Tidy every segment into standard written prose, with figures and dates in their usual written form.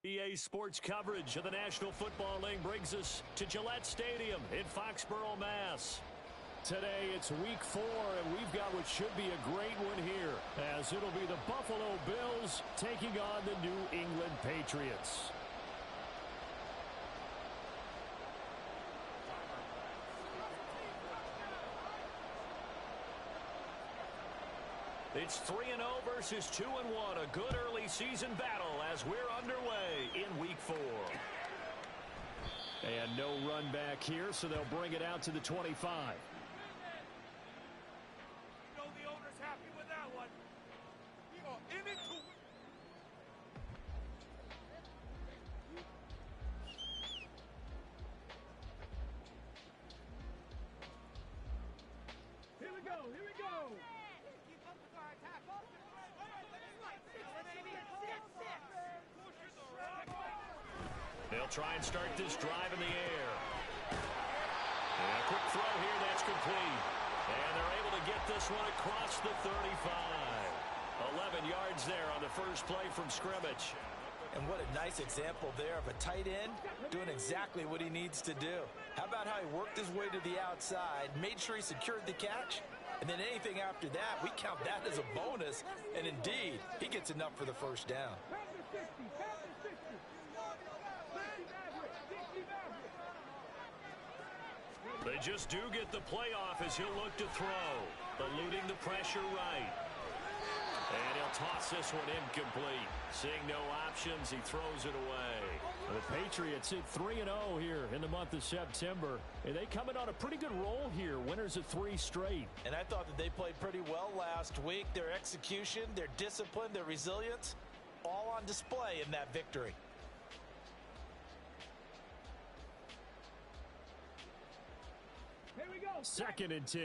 EA Sports coverage of the National Football League brings us to Gillette Stadium in Foxborough, Mass. Today it's week 4, and we've got what should be a great one here, as it'll be the Buffalo Bills taking on the New England Patriots. It's 3-0 versus 2-1, a good early season battle as we're underway in week 4. And no run back here, so they'll bring it out to the 25. You know the owner's happy with that one. He in it to Here we go, here we go. They'll try and start this drive in the air. And a quick throw here, that's complete. And they're able to get this one across the 35. 11 yards there on the first play from scrimmage. And what a nice example there of a tight end doing exactly what he needs to do. How about how he worked his way to the outside, made sure he secured the catch, and then anything after that, we count that as a bonus. And indeed, he gets enough for the first down. They just do get the playoff as he'll look to throw. Eluding the pressure right. And he'll toss this one incomplete. Seeing no options, he throws it away. The Patriots hit 3-0 here in the month of September. And they come in on a pretty good roll here. Winners of 3 straight. And I thought that they played pretty well last week. Their execution, their discipline, their resilience, all on display in that victory. Here we go. 2nd and 10.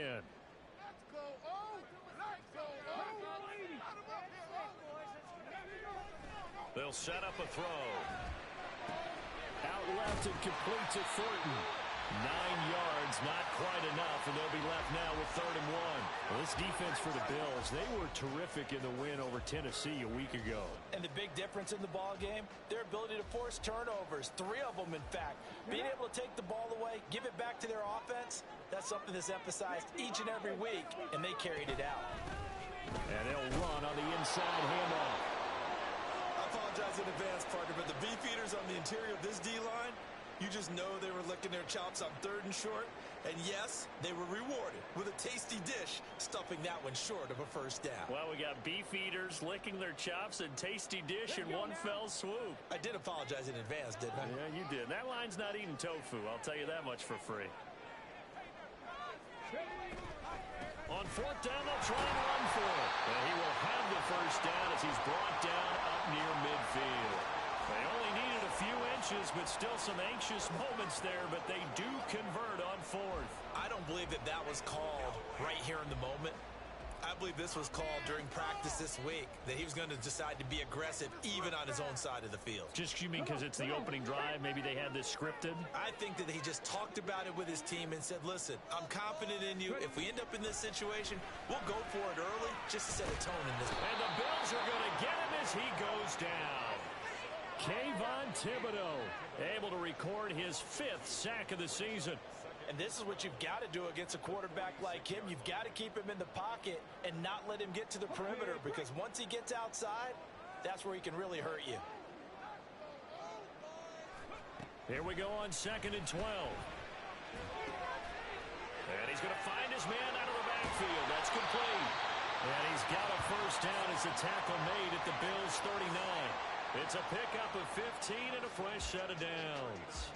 let's go. Oh, let's go. Oh, they'll set up a throw. Out left and completes at Thornton. 9 yards, not quite enough, and they'll be left now with 3rd and 1. Well, this defense for the Bills, they were terrific in the win over Tennessee a week ago. And the big difference in the ball game, their ability to force turnovers, 3 of them in fact. Being able to take the ball away, give it back to their offense, that's something that's emphasized each and every week, and they carried it out. And they'll run on the inside handoff. I apologize in advance, partner, but the beefeaters on the interior of this D-line, you just know they were licking their chops on 3rd and short. And yes, they were rewarded with a tasty dish, stuffing that one short of a first down. Well, we got beef eaters licking their chops and tasty dish in one fell swoop. I did apologize in advance, didn't I? Yeah, you did. That line's not eating tofu, I'll tell you that much for free. On 4th down, they'll try and run for it. And he will have the first down as he's brought down up near midfield. They only needed a few inches, but still some anxious moments there, but they do convert on 4th. I don't believe that that was called right here in the moment. I believe this was called during practice this week, that he was going to decide to be aggressive even on his own side of the field. Just, you mean because it's the opening drive? Maybe they had this scripted? I think that he just talked about it with his team and said, listen, I'm confident in you. If we end up in this situation, we'll go for it early just to set a tone in this. And the Bills are going to get him as he goes down. Kayvon Thibodeau able to record his 5th sack of the season. And this is what you've got to do against a quarterback like him. You've got to keep him in the pocket and not let him get to the perimeter, because once he gets outside, that's where he can really hurt you. Here we go on 2nd and 12. And he's going to find his man out of the backfield. That's complete. And he's got a first down as the tackle made at the Bills' 39. It's a pickup of 15 and a fresh set of downs.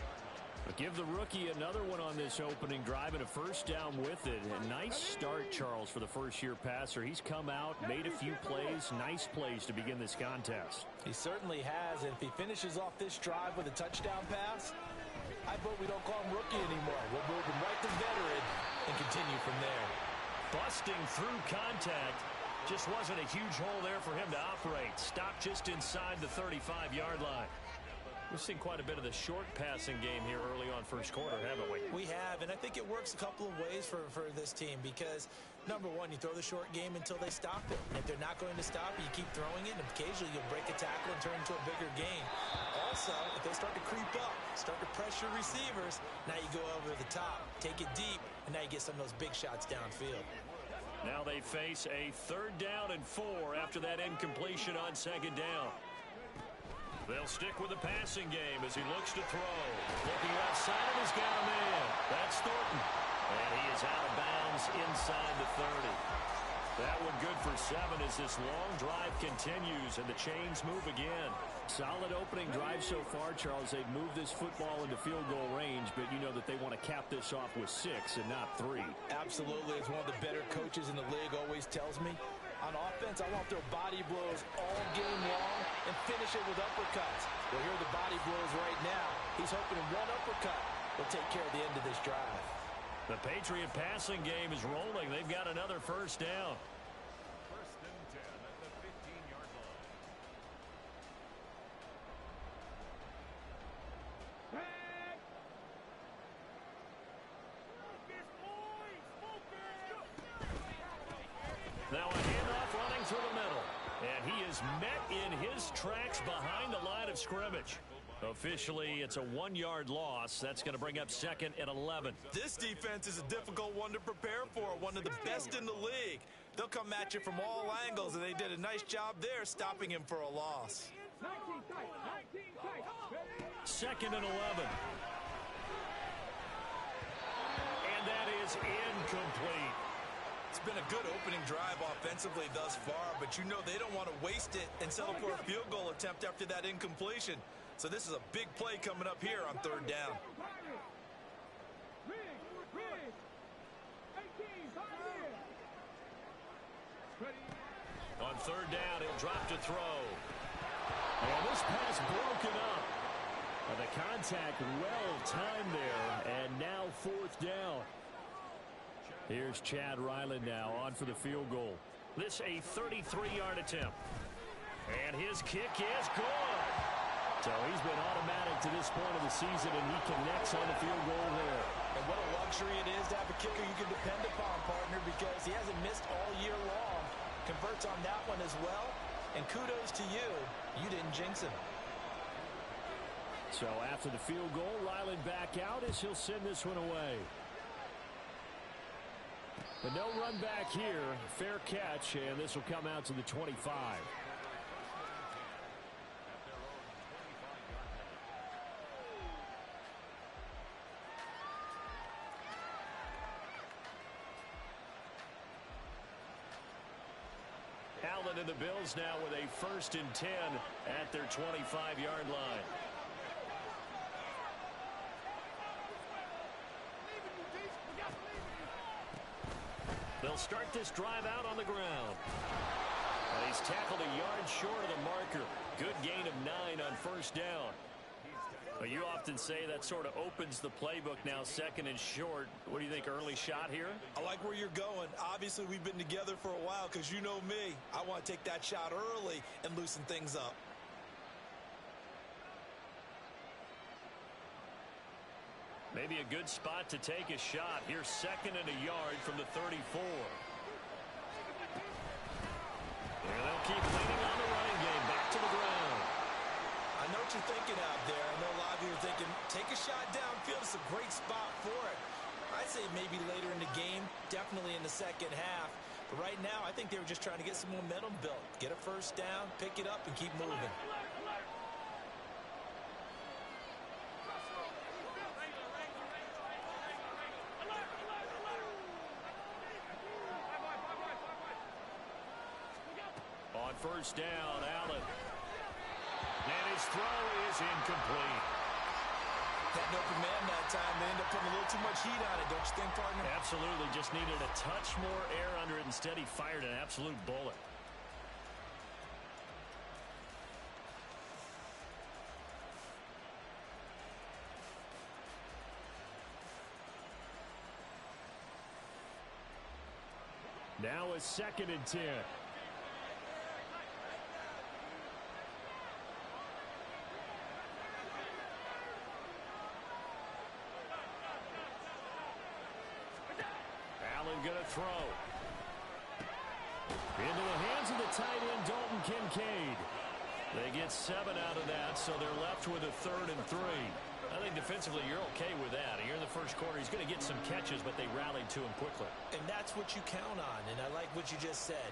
But give the rookie another one on this opening drive and a first down with it. A nice start, Charles, for the first-year passer. He's come out, made a few plays, nice plays to begin this contest. He certainly has, and if he finishes off this drive with a touchdown pass, I vote we don't call him rookie anymore. We'll move him right to veteran and continue from there. Busting through contact. Just wasn't a huge hole there for him to operate. Stopped just inside the 35-yard line. We've seen quite a bit of the short passing game here early on first quarter, haven't we? We have, and I think it works a couple of ways for this team because, number one, you throw the short game until they stop it. And if they're not going to stop it, you keep throwing it, and occasionally you'll break a tackle and turn into a bigger gain. Also, if they start to creep up, start to pressure receivers, now you go over the top, take it deep, and now you get some of those big shots downfield. Now they face a 3rd down and 4 after that incompletion on 2nd down. They'll stick with the passing game as he looks to throw. Looking left side, and he's got a man. That's Thornton. And he is out of bounds inside the 30. That one good for 7 as this long drive continues and the chains move again. Solid opening drive so far, Charles. They've moved this football into field goal range, but you know that they want to cap this off with 6 and not 3. Absolutely. As one of the better coaches in the league always tells me, on offense, I want their body blows all game long and finish it with uppercuts. Well, here are the body blows right now. He's hoping one uppercut will take care of the end of this drive. The Patriot passing game is rolling. They've got another 1st down. 1st and 10 at the 15-yard line. Now a handoff running through the middle. And he is met in his tracks behind the line of scrimmage. Officially, it's a 1-yard loss. That's going to bring up 2nd and 11. This defense is a difficult one to prepare for, one of the best in the league. They'll come at you from all angles, and they did a nice job there stopping him for a loss. 2nd and 11. And that is incomplete. It's been a good opening drive offensively thus far, but you know they don't want to waste it and settle for a field goal attempt after that incompletion. So this is a big play coming up here on 3rd down. On 3rd down, he'll drop to throw. And this pass broken up. And the contact well timed there, and now 4th down. Here's Chad Ryland now on for the field goal. This a 33-yard attempt. And his kick is good. So he's been automatic to this point of the season, and he connects on the field goal there. And what a luxury it is to have a kicker you can depend upon, partner, because he hasn't missed all year long. Converts on that one as well. And kudos to you. You didn't jinx him. So after the field goal, Ryland back out as he'll send this one away. But no run back here. Fair catch, and this will come out to the 25. Allen and the Bills now with a 1st and 10 at their 25-yard line. They'll start this drive out on the ground. And he's tackled a yard short of the marker. Good gain of 9 on 1st down. Well, you often say that sort of opens the playbook now, 2nd and short. What do you think, early shot here? I like where you're going. Obviously, we've been together for a while because you know me. I want to take that shot early and loosen things up. Maybe a good spot to take a shot. Here's 2nd and a yard from the 34. And they'll keep leaning on the running game. Back to the ground. I know what you're thinking out there. I know a lot of you are thinking, take a shot downfield. It's a great spot for it. I'd say maybe later in the game, definitely in the 2nd half. But right now, I think they were just trying to get some momentum built. Get a 1st down, pick it up, and keep moving. On 1st down, Allen. And his throw is incomplete. That open man that time, they end up putting a little too much heat on it, don't you think, partner? Absolutely. Just needed a touch more air under it. Instead, he fired an absolute bullet. Now a 2nd and 10. Allen going to throw. Into the hands of the tight end, Dalton Kincaid. They get 7 out of that, so they're left with a 3rd and 3. I think defensively you're okay with that. Here in the first quarter, he's going to get some catches, but they rallied to him quickly. And that's what you count on, and I like what you just said.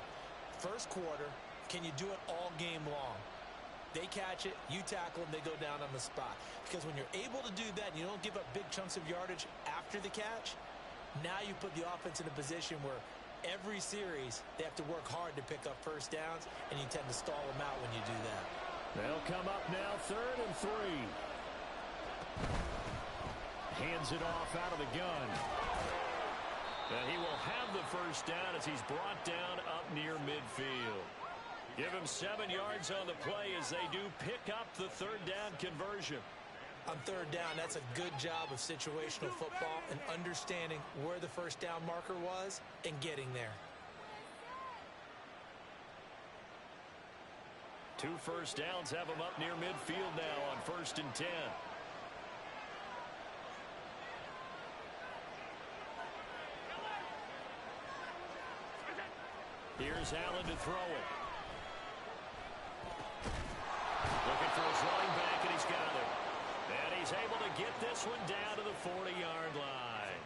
First quarter, can you do it all game long? They catch it, you tackle them, they go down on the spot. Because when you're able to do that and you don't give up big chunks of yardage after the catch, now you put the offense in a position where every series they have to work hard to pick up first downs, and you tend to stall them out when you do that. They'll come up now 3rd and 3. Hands it off out of the gun. And he will have the first down as he's brought down up near midfield. Give him 7 yards on the play as they do pick up the 3rd down conversion. On 3rd down, that's a good job of situational football and understanding where the first down marker was and getting there. 2 first downs have him up near midfield now on 1st and 10. Here's Allen to throw it. Looking for his running back, and he's got it. And he's able to get this one down to the 40-yard line.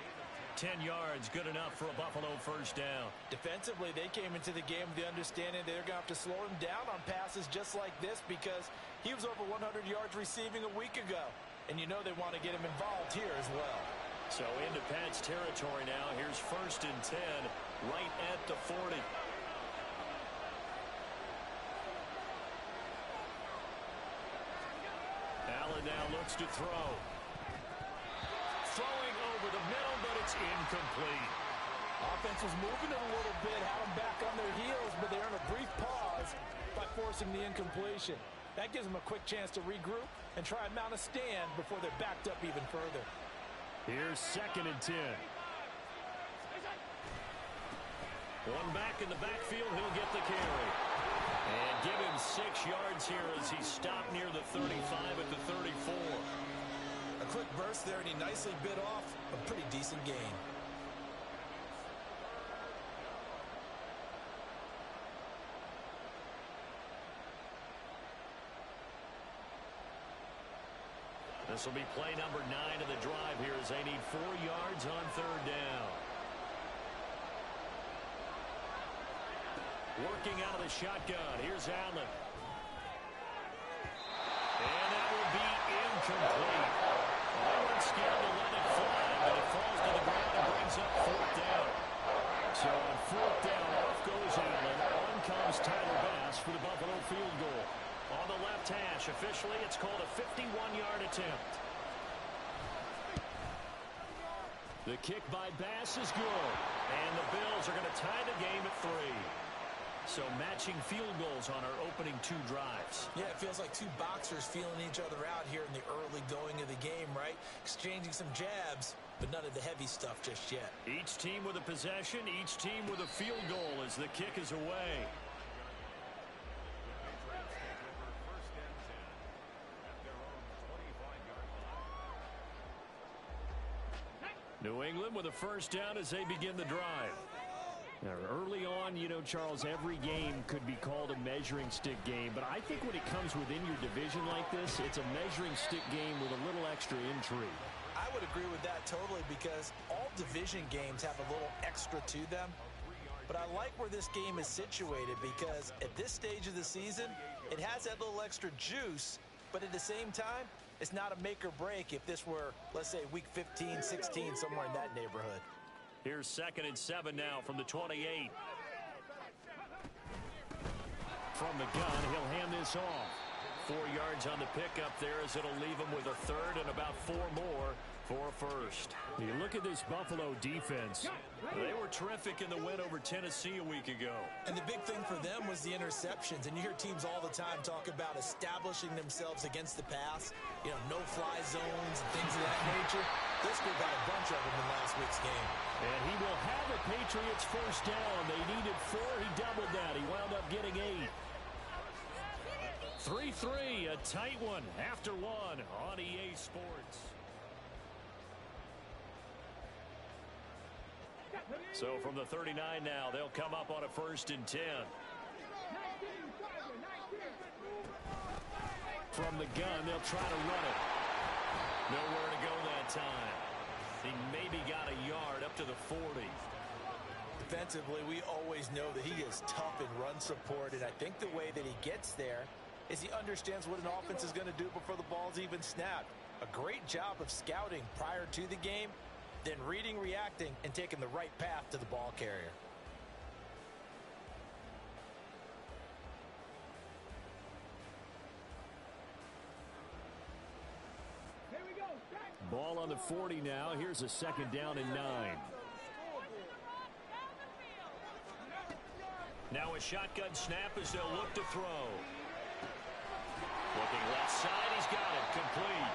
10 yards, good enough for a Buffalo first down. Defensively, they came into the game with the understanding they're going to have to slow him down on passes just like this because he was over 100 yards receiving a week ago. And you know they want to get him involved here as well. So into Pat's territory now. Here's 1st and 10 right at the 40. Allen now looks to throw. Throwing over the middle, but it's incomplete. Offense was moving it a little bit, had them back on their heels, but they earned a brief pause by forcing the incompletion. That gives them a quick chance to regroup and try and mount a stand before they're backed up even further. Here's 2nd and 10. One back in the backfield, he'll get the carry. And give him 6 yards here as he stopped near the 35 at the 34. A quick burst there, and he nicely bit off a pretty decent gain. This will be play number 9 of the drive here as they need 4 yards on 3rd down. Working out of the shotgun. Here's Allen. And that will be incomplete. They weren't scared to let it fly, but it falls to the ground and brings up 4th down. So on 4th down, off goes Allen. On comes Tyler Bass for the Buffalo field goal. On the left hash, officially, it's called a 51-yard attempt. The kick by Bass is good. And the Bills are going to tie the game at 3. So matching field goals on our opening 2 drives. Yeah, it feels like 2 boxers feeling each other out here in the early going of the game, right? Exchanging some jabs, but none of the heavy stuff just yet. Each team with a possession, each team with a field goal as the kick is away. New England with a first down as they begin the drive. Now, early on, you know, Charles, every game could be called a measuring stick game, but I think when it comes within your division like this, it's a measuring stick game with a little extra intrigue. I would agree with that totally because all division games have a little extra to them. But I like where this game is situated because at this stage of the season, it has that little extra juice, but at the same time, it's not a make or break if this were, let's say, week 15, 16, somewhere in that neighborhood. Here's 2nd and 7 now from the 28. From the gun, he'll hand this off. 4 yards on the pickup there as it'll leave him with a 3rd and about 4 more for a first. You look at this Buffalo defense. They were terrific in the win over Tennessee a week ago. And the big thing for them was the interceptions. And you hear teams all the time talk about establishing themselves against the pass. You know, no-fly zones and things of that nature. This group got a bunch of them in last week's game. And he will have a Patriots first down. They needed 4. He doubled that. He wound up getting 8. 3-3, a tight one after 1 on EA Sports. So from the 39 now, they'll come up on a 1st and 10. From the gun, they'll try to run it. Nowhere to go that time. He maybe got a yard up to the 40. Defensively, we always know that he is tough in run support, and I think the way that he gets there is he understands what an offense is going to do before the ball's even snapped. A great job of scouting prior to the game, then reading, reacting, and taking the right path to the ball carrier. Here we go. Ball on the 40 now. Here's a second down and 9. Now a shotgun snap as they'll look to throw. Looking left side, he's got it. Complete.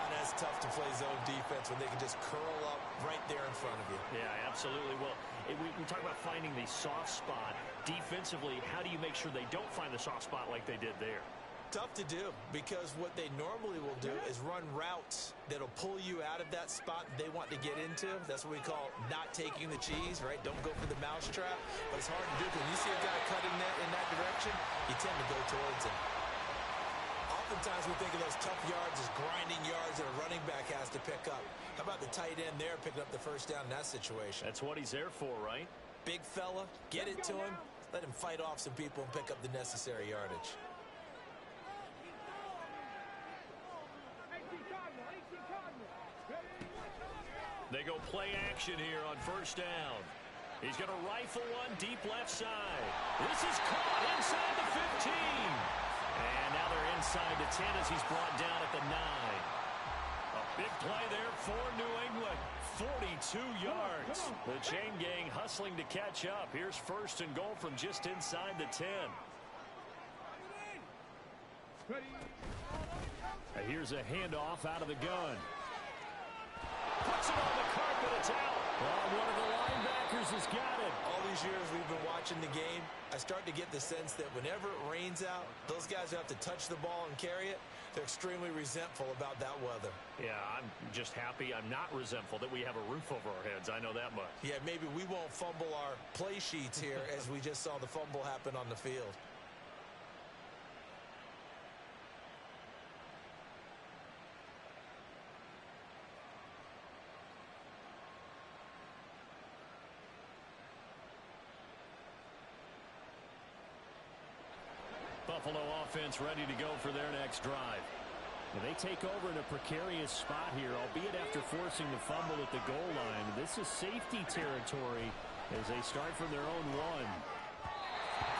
That's tough to play zone defense when they can just curl up right there in front of you. Yeah, absolutely. Well, we talk about finding the soft spot. Defensively, how do you make sure they don't find the soft spot like they did there? Tough to do, because what they normally will do is run routes that'll pull you out of that spot they want to get into. That's what we call not taking the cheese, right? Don't go for the mousetrap. But it's hard to do, because when you see a guy cutting that in that direction, you tend to go towards him. Oftentimes we think of those tough yards as grinding yards that a running back has to pick up. How about the tight end there picking up the first down in that situation? That's what he's there for, right? Big fella, get it to him, let him fight off some people and pick up the necessary yardage. They go play action here on first down. He's going to rifle one deep left side. This is caught inside the 15. And now they're inside the 10 as he's brought down at the 9. A big play there for New England. 42 yards. The chain gang hustling to catch up. Here's first and goal from just inside the 10. Here's a handoff out of the gun. Puts it on the carpet. It's out. One of the linebackers has got it. All these years we've been watching the game, I start to get the sense that whenever it rains out, those guys who have to touch the ball and carry it, they're extremely resentful about that weather. Yeah, I'm just happy I'm not resentful that we have a roof over our heads. I know that much. Yeah, maybe we won't fumble our play sheets here as we just saw the fumble happen on the field. Buffalo offense ready to go for their next drive. And they take over in a precarious spot here, albeit after forcing the fumble at the goal line. This is safety territory as they start from their own 1.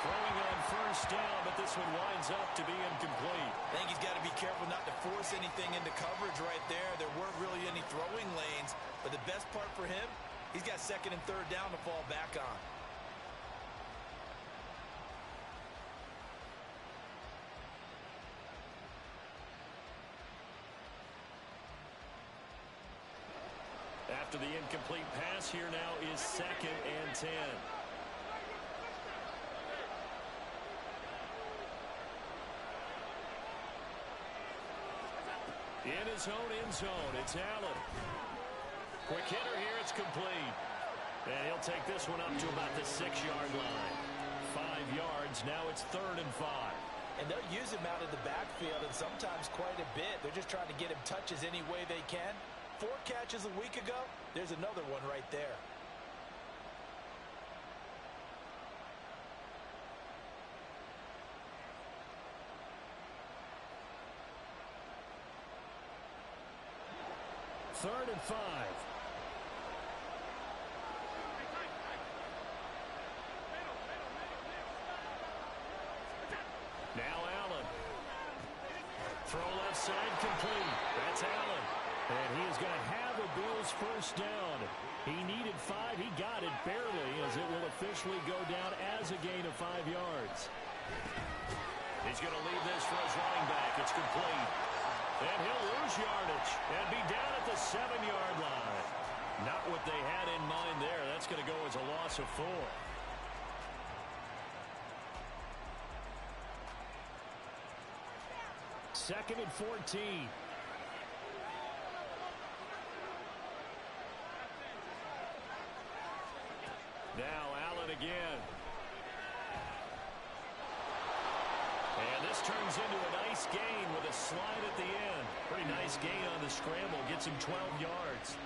Throwing on first down, but this one winds up to be incomplete. I think he's got to be careful not to force anything into coverage right there. There weren't really any throwing lanes, but the best part for him, he's got second and third down to fall back on. After the incomplete pass, here now is second and 10. In his own end zone, it's Allen. Quick hitter here, it's complete. And he'll take this one up to about the 6-yard line. 5 yards, now it's 3rd and 5. And they'll use him out of the backfield, and sometimes quite a bit. They're just trying to get him touches any way they can. 4 catches a week ago, there's another one right there. Third and 5. Now Allen. Throw left side complete. That's Allen. And he is going to have a Bills first down. He needed 5. He got it barely, as it will officially go down as a gain of 5 yards. He's going to leave this for his running back. It's complete. And he'll lose yardage and be down at the 7-yard line. Not what they had in mind there. That's going to go as a loss of 4. Second and 14. Now Allen again. And this turns into a nice gain with a slide at the end. Pretty nice gain on the scramble. Gets him 12 yards.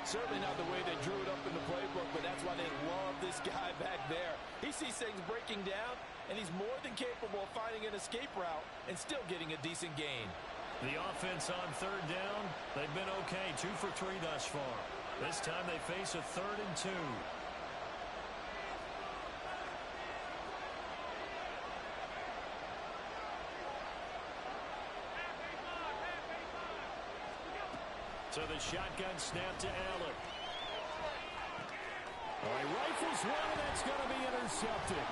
Certainly not the way they drew it up in the playbook, but that's why they love this guy back there. He sees things breaking down, and he's more than capable of finding an escape route and still getting a decent gain. The offense on third down, they've been okay. 2 for 3 thus far. This time they face a 3rd and 2. So the shotgun snap to Allen. All right, rifles one, and that's going to be intercepted.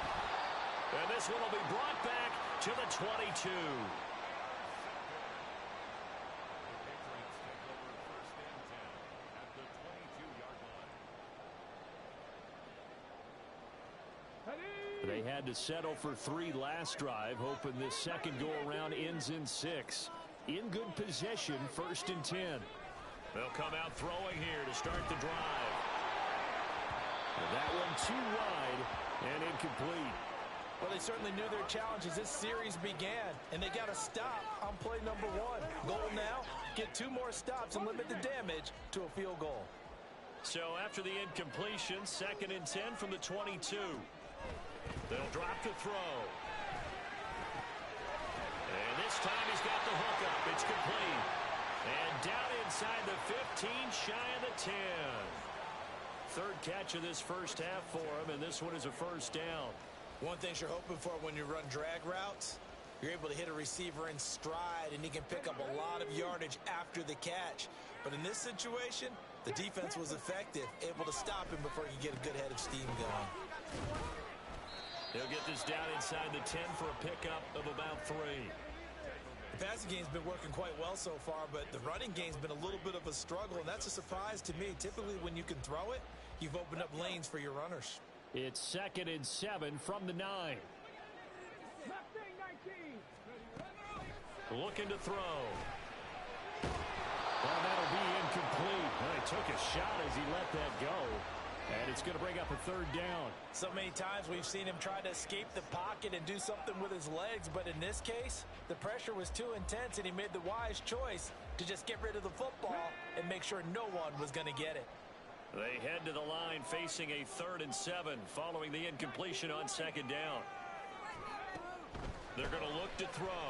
And this one will be brought back to the 22. They had to settle for 3 last drive, hoping this second go-around ends in 6. In good position, 1st and 10. They'll come out throwing here to start the drive. And that one too wide and incomplete. Well, they certainly knew their challenge as this series began, and they got to stop on play number 1. Goal now, get 2 more stops and limit the damage to a field goal. So after the incompletion, 2nd and 10 from the 22. They'll drop the throw. And this time he's got the hook up. It's complete. And down inside the 15, shy of the 10. 3rd catch of this first half for him, and this one is a 1st down. One thing you're hoping for when you run drag routes, you're able to hit a receiver in stride, and he can pick up a lot of yardage after the catch. But in this situation, the defense was effective, able to stop him before he could get a good head of steam going. He'll get this down inside the 10 for a pickup of about 3. The passing game's been working quite well so far, but the running game's been a little bit of a struggle, and that's a surprise to me. Typically, when you can throw it, you've opened up lanes for your runners. It's 2nd and 7 from the 9. Looking to throw. Well, that'll be incomplete. Well, he took a shot as he let that go. And it's going to bring up a 3rd down. So many times we've seen him try to escape the pocket and do something with his legs, but in this case, the pressure was too intense, and he made the wise choice to just get rid of the football and make sure no one was going to get it. They head to the line facing a 3rd and 7 following the incompletion on 2nd down. They're going to look to throw.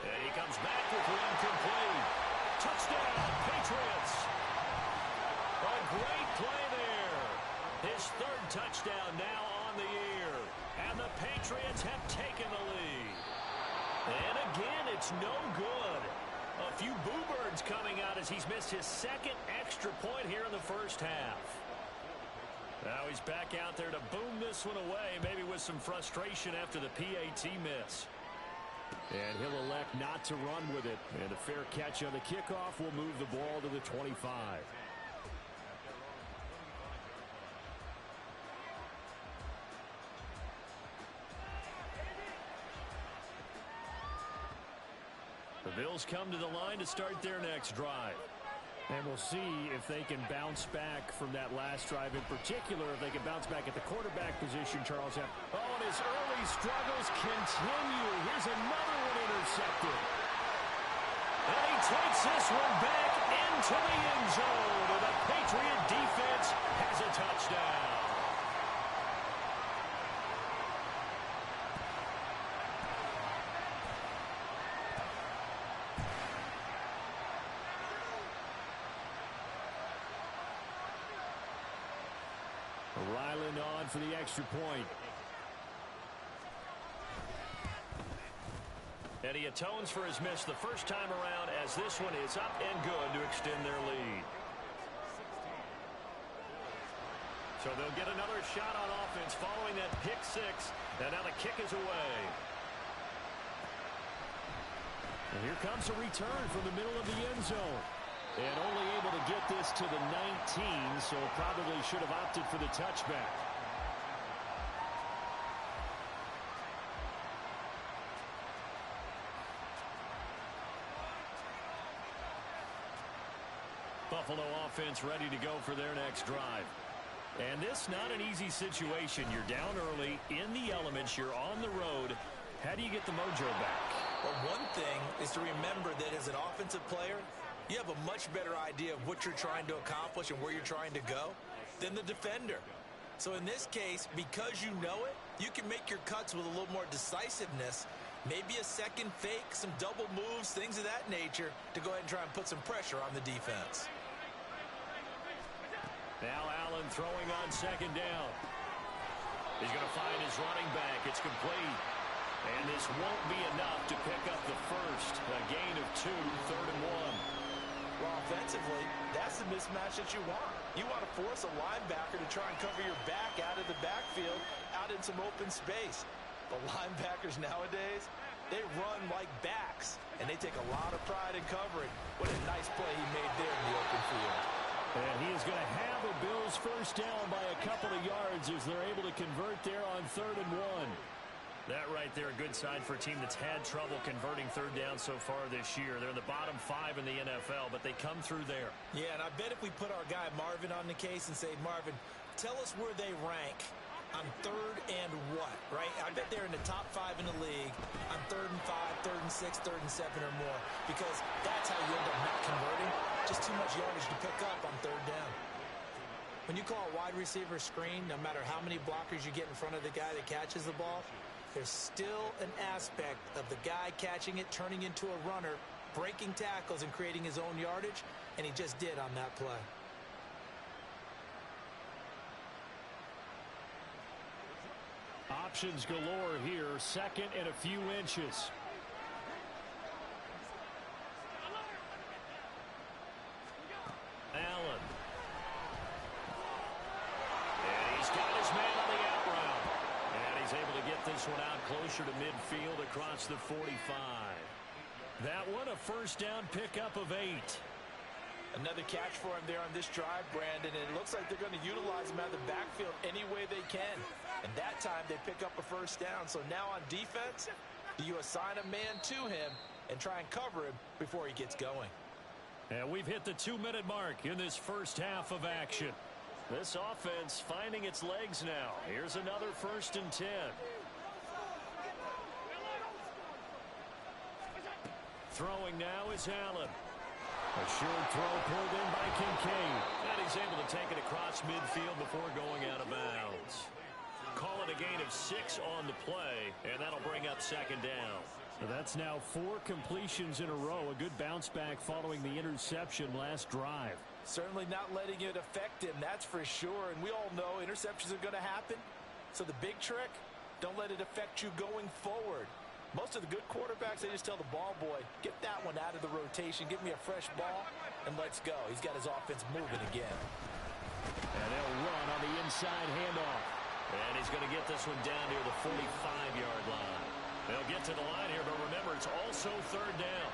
And he comes back with one complete. Touchdown, Patriots. A great play there. His 3rd touchdown now on the year. And the Patriots have taken the lead. And again, it's no good. A few boo birds coming out as he's missed his 2nd extra point here in the first half. Now he's back out there to boom this one away, maybe with some frustration after the PAT miss. And he'll elect not to run with it. And a fair catch on the kickoff will move the ball to the 25. The Bills come to the line to start their next drive. And we'll see if they can bounce back from that last drive. In particular, if they can bounce back at the quarterback position, Charles. Oh, and his early struggles continue. Here's another one intercepted. And he takes this one back into the end zone. And the Patriot defense has a touchdown. Ryland on for the extra point. And he atones for his miss the first time around as this one is up and good to extend their lead. So they'll get another shot on offense following that pick 6. And now the kick is away. And here comes a return from the middle of the end zone. And only able to get this to the 19, so probably should have opted for the touchback. Buffalo offense ready to go for their next drive. And this not an easy situation. You're down early in the elements. You're on the road. How do you get the mojo back? Well, one thing is to remember that as an offensive player, you have a much better idea of what you're trying to accomplish and where you're trying to go than the defender. So in this case, because you know it, you can make your cuts with a little more decisiveness, maybe a second fake, some double moves, things of that nature, to go ahead and try and put some pressure on the defense. Now Allen throwing on second down. He's going to find his running back. It's complete. And this won't be enough to pick up the first. A gain of 2, 3rd and 1. Well, offensively, that's the mismatch that you want. You want to force a linebacker to try and cover your back out of the backfield, out in some open space. But linebackers nowadays, they run like backs, and they take a lot of pride in covering. What a nice play he made there in the open field. And he is going to have a Bills first down by a couple of yards as they're able to convert there on 3rd and 1. That right there, a good sign for a team that's had trouble converting third down so far this year. They're in the bottom 5 in the NFL, but they come through there. Yeah, and I bet if we put our guy Marvin on the case and say, Marvin, tell us where they rank on 3rd and what, right? I bet they're in the top 5 in the league on 3rd and 5, 3rd and 6, 3rd and 7 or more, because that's how you end up not converting. Just too much yardage to pick up on 3rd down. When you call a wide receiver screen, no matter how many blockers you get in front of the guy that catches the ball, there's still an aspect of the guy catching it, turning into a runner, breaking tackles and creating his own yardage, and he just did on that play. Options galore here, 2nd and a few inches. Allen. And he's got his man on the out route. And he's able to get this one out closer to midfield across the 45. That one, a first down pickup of 8. Another catch for him there on this drive, Brandon, and it looks like they're going to utilize him out of the backfield any way they can. And that time they pick up a first down. So now on defense, do you assign a man to him and try and cover him before he gets going? And we've hit the 2-minute mark in this first half of action. This offense finding its legs now. Here's another 1st and 10. Throwing now is Allen. A short throw pulled in by Kincaid. And he's able to take it across midfield before going out of bounds. Call it a gain of 6 on the play, and that'll bring up 2nd down. So that's now 4 completions in a row. A good bounce back following the interception last drive. Certainly not letting it affect him, that's for sure. And we all know interceptions are going to happen. So the big trick, don't let it affect you going forward. Most of the good quarterbacks, they just tell the ball boy, get that one out of the rotation, give me a fresh ball, and let's go. He's got his offense moving again. And they'll run on the inside handoff. And he's going to get this one down near the 45-yard line. They'll get to the line here, but remember, it's also 3rd down.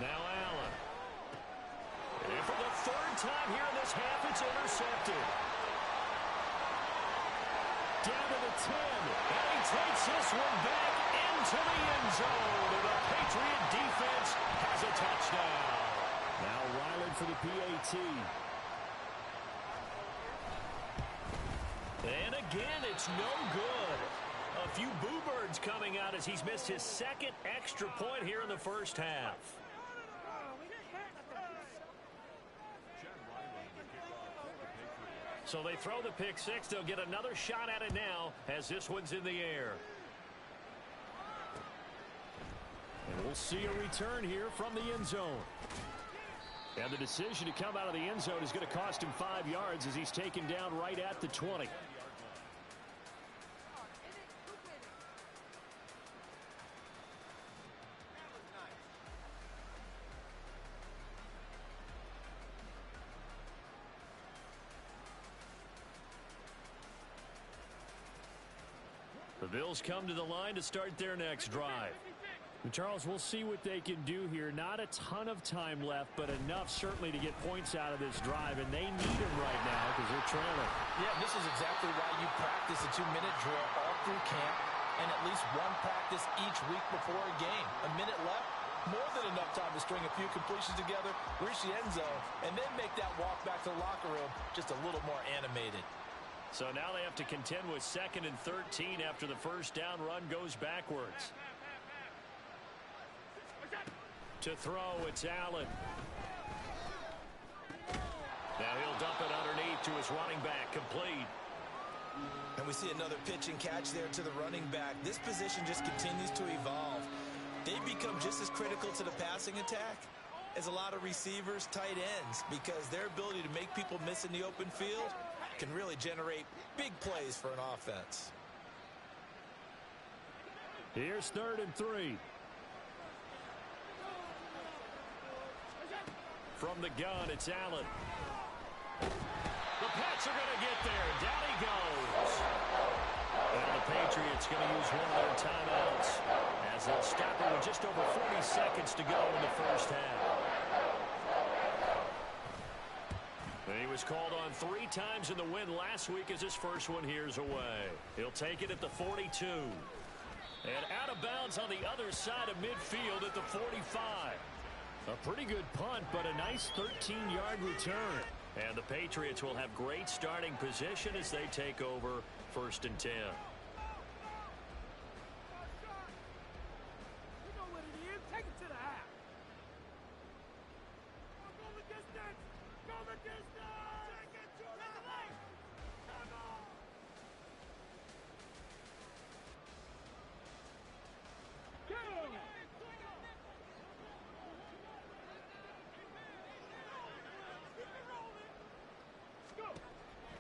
Now Allen. And for the 3rd time here in this half, it's intercepted. Down to the 10. And he takes this one back into the end zone. And the Patriot defense has a touchdown. Now Ryland for the PAT. And again, it's no good. A few boo birds coming out as he's missed his 2nd extra point here in the first half. So they throw the pick 6. They'll get another shot at it now as this one's in the air. And we'll see a return here from the end zone. And the decision to come out of the end zone is going to cost him 5 yards as he's taken down right at the 20. The Bills come to the line to start their next drive. And Charles, we'll see what they can do here. Not a ton of time left, but enough certainly to get points out of this drive, and they need them right now because they're trailing. Yeah, this is exactly why you practice a 2-minute drill all through camp and at least one practice each week before a game. A minute left, more than enough time to string a few completions together, reach the end zone, and then make that walk back to the locker room just a little more animated. So now they have to contend with 2nd and 13 after the first down run goes backwards. To throw, it's Allen. Now he'll dump it underneath to his running back, complete. And we see another pitch and catch there to the running back. This position just continues to evolve. They become just as critical to the passing attack as a lot of receivers, tight ends, because their ability to make people miss in the open field can really generate big plays for an offense. Here's 3rd and 3. From the gun, it's Allen. The Pats are going to get there. Down he goes. And the Patriots going to use one of their timeouts as they'll stop it with just over 40 seconds to go in the first half. And he was called on 3 times in the win last week as his first one here's away. He'll take it at the 42. And out of bounds on the other side of midfield at the 45. A pretty good punt, but a nice 13-yard return. And the Patriots will have great starting position as they take over 1st and 10. You know what it is. Take it to the half. Go the distance. Go the distance. Take it to the left. Come on.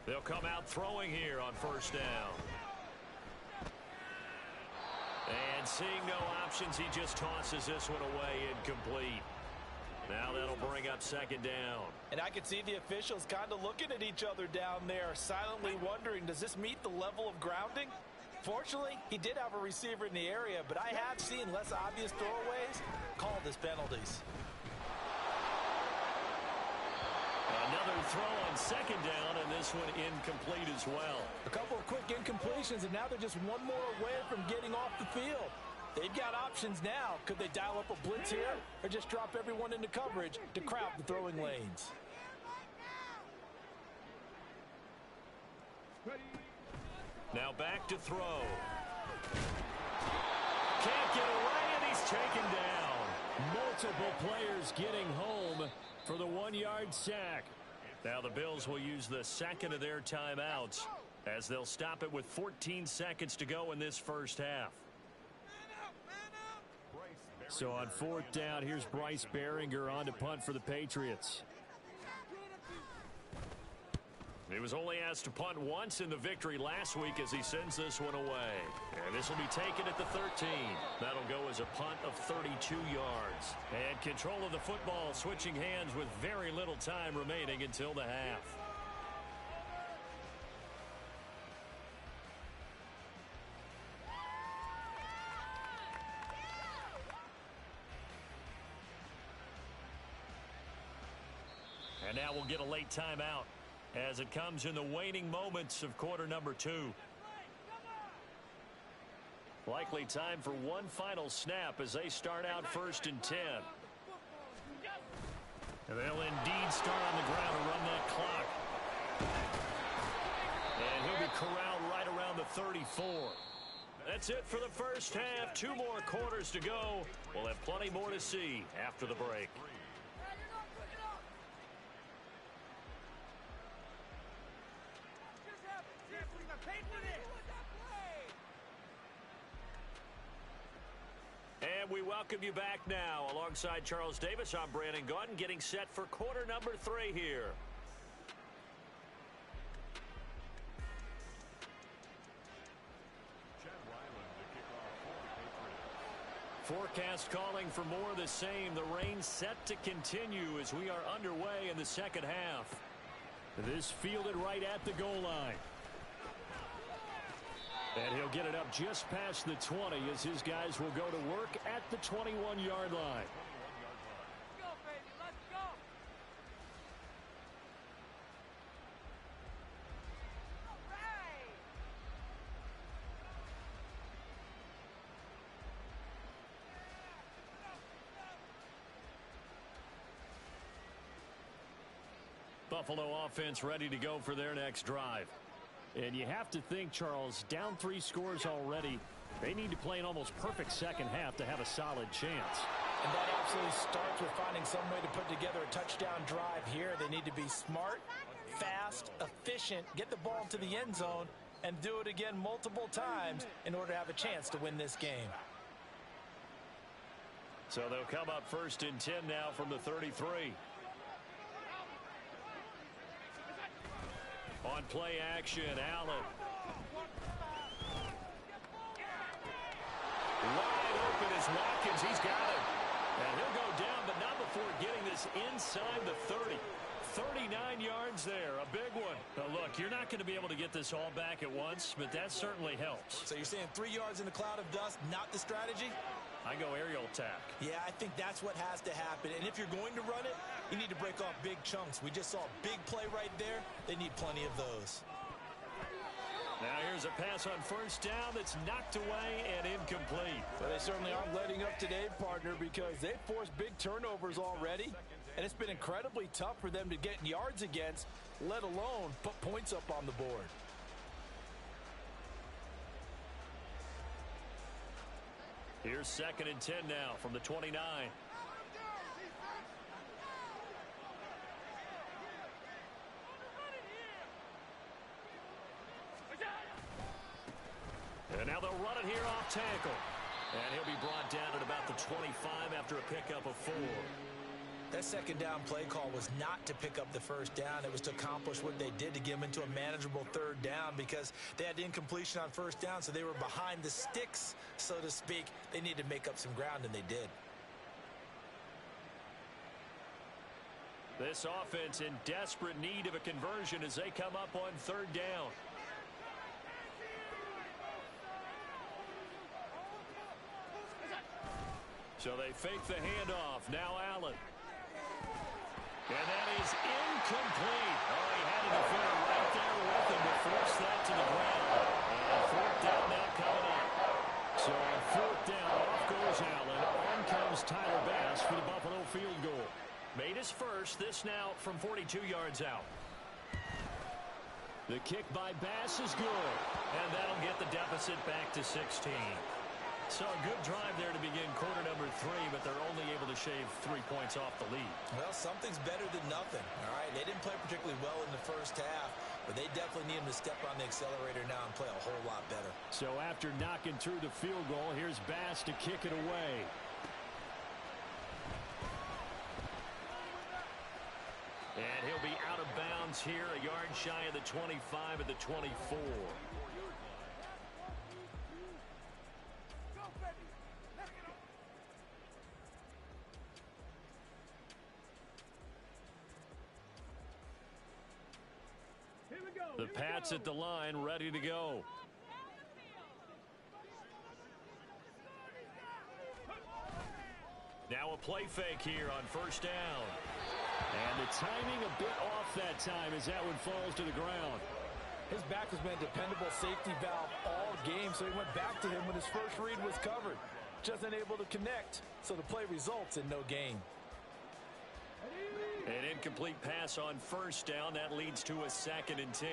They'll come out throwing here on 1st down. And seeing no options, he just tosses this one away incomplete. Now that'll bring up 2nd down. And I could see the officials kind of looking at each other down there, silently wondering, does this meet the level of grounding? Fortunately, he did have a receiver in the area, but I have seen less obvious throwaways called as penalties. Another throw on 2nd down, and this one incomplete as well. A couple of quick incompletions, and now they're just one more away from getting off the field. They've got options now. Could they dial up a blitz here or just drop everyone into coverage to crowd the throwing lanes? Now back to throw. Can't get away, and he's taken down. Multiple players getting home for the 1-yard sack. Now the Bills will use the 2nd of their timeouts as they'll stop it with 14 seconds to go in this first half. So on 4th down, here's Bryce Behringer on to punt for the Patriots. He was only asked to punt once in the victory last week as he sends this one away. And this will be taken at the 13. That'll go as a punt of 32 yards. And control of the football switching hands with very little time remaining until the half. And now we'll get a late timeout as it comes in the waning moments of quarter number 2. Likely time for one final snap as they start out 1st and 10. And they'll indeed start on the ground and run that clock. And he'll be corralled right around the 34. That's it for the first half. 2 more quarters to go. We'll have plenty more to see after the break. And we welcome you back now. Alongside Charles Davis, I'm Brandon Gaudin, getting set for quarter number 3 here. Forecast calling for more of the same. The rain set to continue as we are underway in the second half. This fielded right at the goal line. And he'll get it up just past the 20 as his guys will go to work at the 21-yard line. Let's go, baby. Let's go. All right. Buffalo offense ready to go for their next drive. And you have to think, Charles, down 3 scores already. They need to play an almost perfect second half to have a solid chance. And that absolutely starts with finding some way to put together a touchdown drive here. They need to be smart, fast, efficient, get the ball to the end zone, and do it again multiple times in order to have a chance to win this game. So they'll come up 1st and 10 now from the 33. On play action, Allen. Wide open is Watkins. He's got it. And he'll go down, but not before getting this inside the 30. 39 yards there, a big one. Now look, you're not going to be able to get this all back at once, but that certainly helps. So you're saying 3 yards in the cloud of dust, not the strategy? I go aerial attack. Yeah, I think that's what has to happen. And if you're going to run it, you need to break off big chunks. We just saw a big play right there. They need plenty of those. Now here's a pass on 1st down that's knocked away and incomplete. Well, they certainly aren't letting up today, partner, because they've forced big turnovers already. And it's been incredibly tough for them to get yards against, let alone put points up on the board. Here's 2nd and 10 now from the 29. And now they'll run it here off tackle. And he'll be brought down at about the 25 after a pickup of 4. That 2nd down play call was not to pick up the 1st down. It was to accomplish what they did to get them into a manageable 3rd down because they had incompletion on 1st down, so they were behind the sticks, so to speak. They needed to make up some ground, and they did. This offense in desperate need of a conversion as they come up on 3rd down. So they fake the handoff. Now Allen. And that is incomplete. Oh, he had a defender right there with him to force that to the ground. And 4th down now coming up. So on 4th down, off goes Allen. On comes Tyler Bass for the Buffalo field goal. Made his first. This now from 42 yards out. The kick by Bass is good. And that'll get the deficit back to 16. So a good drive there to begin quarter number 3, but they're only able to shave 3 points off the lead. Well, something's better than nothing, all right? They didn't play particularly well in the 1st half, but they definitely need them to step on the accelerator now and play a whole lot better. So after knocking through the field goal, here's Bass to kick it away. And he'll be out of bounds here, a yard shy of the 25 at the 24. The Pats at the line, ready to go. Now a play fake here on 1st down. And the timing a bit off that time as that one falls to the ground. His back has been a dependable safety valve all game, so he went back to him when his first read was covered. Just unable to connect, so the play results in no gain. An incomplete pass on 1st down. That leads to a 2nd and 10.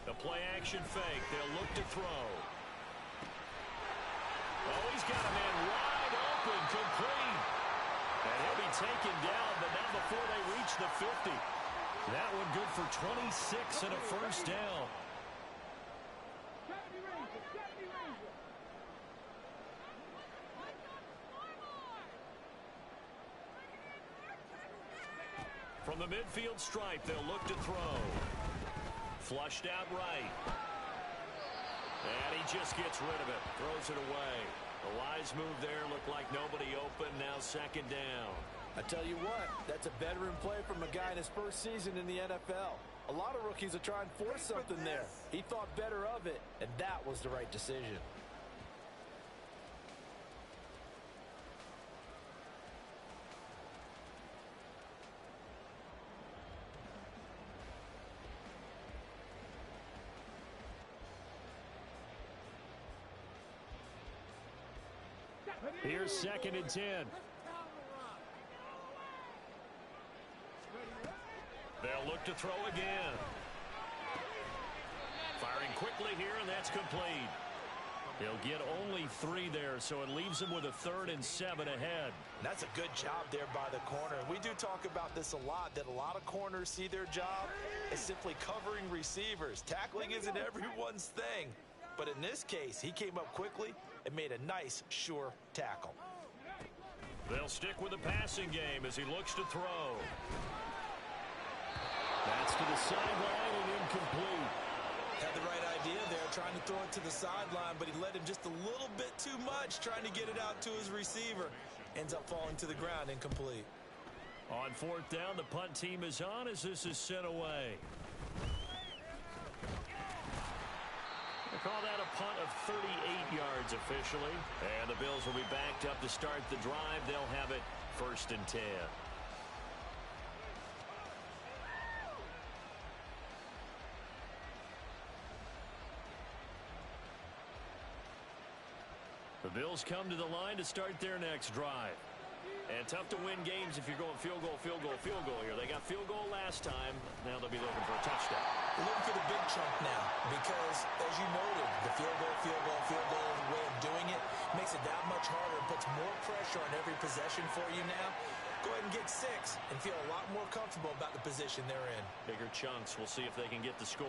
The play action fake. They'll look to throw. Oh, he's got a man wide open, complete. And he'll be taken down, but not before they reach the 50. That one good for 26 and a 1st down. From the midfield stripe, they'll look to throw. Flushed out right. And he just gets rid of it. Throws it away. A wise move there. Looked like nobody open. Now 2nd down. I tell you what, that's a veteran play from a guy in his first season in the NFL. A lot of rookies are trying to force something there. He thought better of it, and that was the right decision. Here's 2nd and 10. They'll look to throw again. Firing quickly here, and that's complete. He'll get only 3 there, so it leaves him with a 3rd and 7 ahead. That's a good job there by the corner. We do talk about this a lot, that a lot of corners see their job as simply covering receivers. Tackling isn't everyone's thing. But in this case, he came up quickly and made a nice, sure tackle. They'll stick with the passing game as he looks to throw. That's to the sideline and incomplete. Had the right idea there, trying to throw it to the sideline, but he let him just a little bit too much, trying to get it out to his receiver. Ends up falling to the ground, incomplete. On 4th down, the punt team is on as this is sent away. They call that a punt of 38 yards officially. And the Bills will be backed up to start the drive. They'll have it 1st and 10. The Bills come to the line to start their next drive. And tough to win games if you're going field goal, field goal, field goal here. They got field goal last time. Now they'll be looking for a touchdown. We're looking for the big chunk now because, as you noted, the field goal way of doing it makes it that much harder and puts more pressure on every possession for you now. Go ahead and get 6 and feel a lot more comfortable about the position they're in. Bigger chunks. We'll see if they can get the score.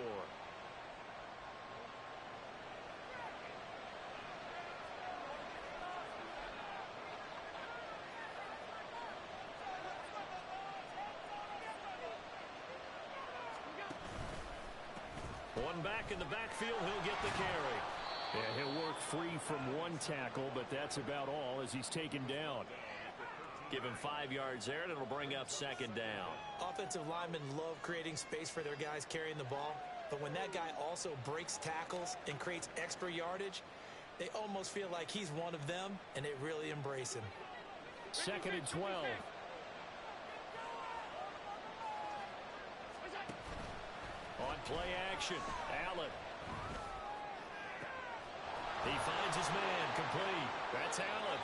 One back in the backfield, he'll get the carry. And he'll work free from one tackle, but that's about all as he's taken down. Give him 5 yards there, and it'll bring up 2nd down. Offensive linemen love creating space for their guys carrying the ball, but when that guy also breaks tackles and creates extra yardage, they almost feel like he's one of them, and they really embrace him. 2nd and 12. On play action, Allen. He finds his man, complete. That's Allen.